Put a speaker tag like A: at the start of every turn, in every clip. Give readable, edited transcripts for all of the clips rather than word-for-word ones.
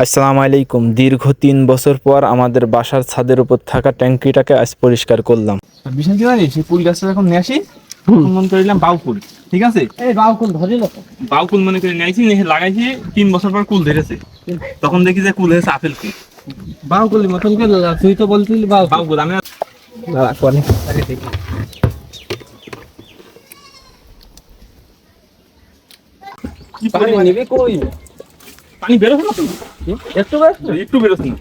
A: আসসালামু আলাইকুম। দীর্ঘ ৩ বছর পর আমাদের বাসার ছাদের উপর থাকা ট্যাঙ্কিটাকে আজ পরিষ্কার করলাম।
B: বিশাল কি জানিস সেই ফুল গাছটা যখন নিয়ে আসি তখন মনে করিলাম বাউ ফুল, ঠিক আছে?
C: এই বাউ কুল ধরিল তো।
B: বাউ ফুল মনে করে নিয়েছি, নিয়ে লাগাইছি, 3 বছর পর কুল ধরেছে। তখন দেখি যে কুল হয়েছে আপেল ফুল।
C: বাউ কুলি মতন করে তুই তো বলছিলি বাউ
B: বাউ ফুল আমি
C: দাঁড়া করে
B: কি
C: পানি
B: পরিমাণে
C: নিবি কই
B: পানি বেরোছে না তো,
C: একটু বেশ
B: একটু বেরোছে না।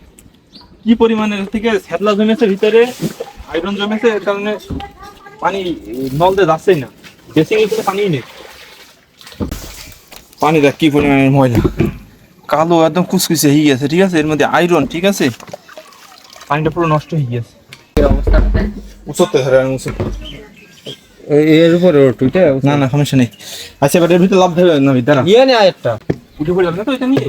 B: কি পরিমাণে থেকে শ্যাতলা জমেছে ভিতরে, আয়রন জমেছে, এর কারণে পানি নল দিয়ে যাচ্ছেই না। বেসিং এর পানি নেই। পানি দেখ কি পরিমাণের ময়লা, কালো একদম কুচকুচে হয়ে গেছে, ঠিক আছে? এর মধ্যে আয়রন, ঠিক আছে? পানিটা পুরো নষ্ট হয়ে গেছে।
C: অবস্থা
B: উঁচুতে ধরে আমি উঁচু
C: এর উপরে ওটুইটা
B: না না সমস্যা নেই। আচ্ছা এবার এর ভিতরে লাভ দেবে না দাঁড়া,
C: ইয়ে নে আরেকটা
B: উঠে পড়ে যাবে না তো এটা নিয়ে?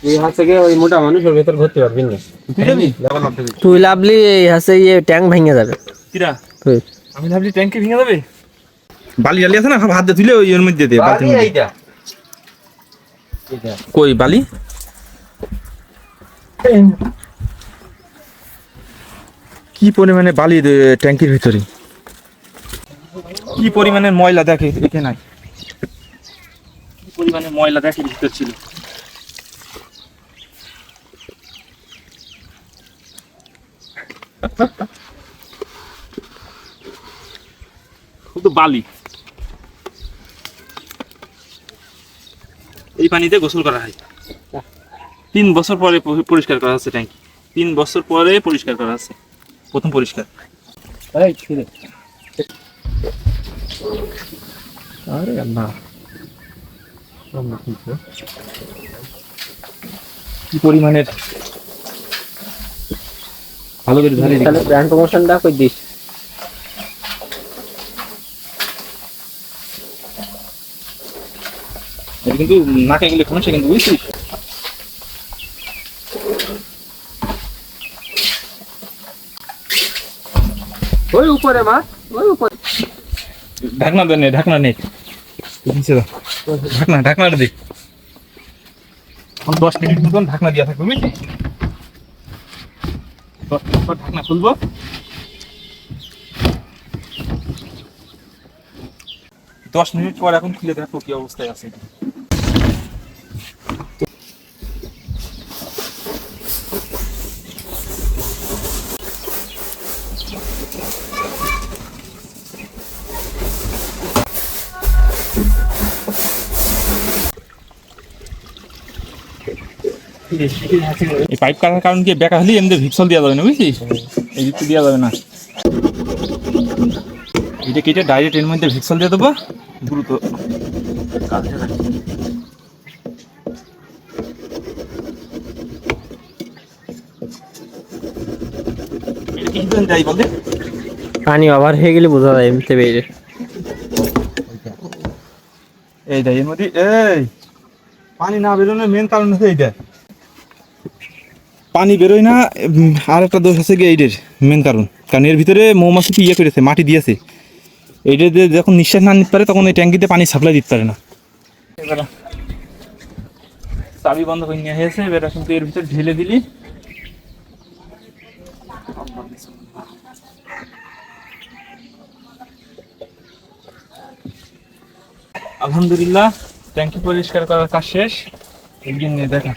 C: এই হাত থেকে ওই মোটা মানুষ ওর ভিতর ঘুরতে পারবি না
B: তুই যাবি আবার লাভ দেবে
D: তুই লাভলি এই হাসে ইয়ে ট্যাঙ্ক ভেঙে যাবে
B: কিরা?
D: তুই
B: আমি ভাবলি ট্যাঙ্কি ভেঙে যাবে। বালি জালি আছে না, সব হাত দিয়ে তুলে ওই এর মধ্যে দে বালতির মধ্যে।
C: এইটা
B: কই বালি? কি পরিমাণে বালি ট্যাঙ্কির ভিতরে, কি পরিমাণে ময়লা দেখে এখানে নাই, কি পরিমাণে ময়লা দেখে ভিতর ছিল। শুধু বালি। এই পানিতে গোসল করা হয়। 3 বছর পরে পরিষ্কার করা হচ্ছে ট্যাঙ্কি। 3 বছর পরে পরিষ্কার করা হচ্ছে, প্রথম পরিষ্কার।
C: এই ছিড়ে আরে আল্লাহ
B: কি পরিমাণের ভালো করে ধরে
D: তাহলে ব্র্যান্ড প্রমোশনটা কই দিস?
B: এটা কিন্তু নাকে গেলে সমস্যা, কিন্তু বুঝছিস?
C: ওই উপরে মা ওই উপরে
B: ঢাকনা দেন, ঢাকনা নেই, ঢাকনাটা দেখ। 10 মিনিট মতন ঢাকনা দিয়া থাকবে, বুঝলি? 10 মিনিট পর ঢাকনা খুলবো। 10 মিনিট পর এখন খুলে দেখো কি অবস্থায় আছে। এই পাইপ কাটার কারণ কি, বেকা হলে এমনি ভিপসল দেওয়া যাবে না, বুঝছিস? এই ভিপসল দেওয়া যাবে না, এটা কেটে ডাইরেক্ট এর মধ্যে ভিক্সল দিয়ে দেবো। দ্রুত কিছুদিন যাই বলে
D: পানি ওভার হয়ে গেলে বোঝা যায় এমনিতে বেরিয়ে।
B: এই দেয় এর মধ্যে এই পানি না বেরোনোর মেন কারণ হচ্ছে এইটা, পানি বেরোয় না। আর একটা দোষ আছে কি এইটার মেন কারণ, কারণ এর ভিতরে মৌমাছি ইয়ে করেছে, মাটি দিয়েছে। এইটা দিয়ে যখন নিঃশ্বাস না নিতে পারে তখন এই ট্যাঙ্কিতে পানি সাপ্লাই দিতে পারে না। এবার চাবি বন্ধ করে নিয়ে হয়েছে, এবার কিন্তু এর ভিতরে ঢেলে দিলি। আলহামদুলিল্লাহ ট্যাঙ্কি পরিষ্কার করার কাজ শেষ। একদিন নিয়ে দেখা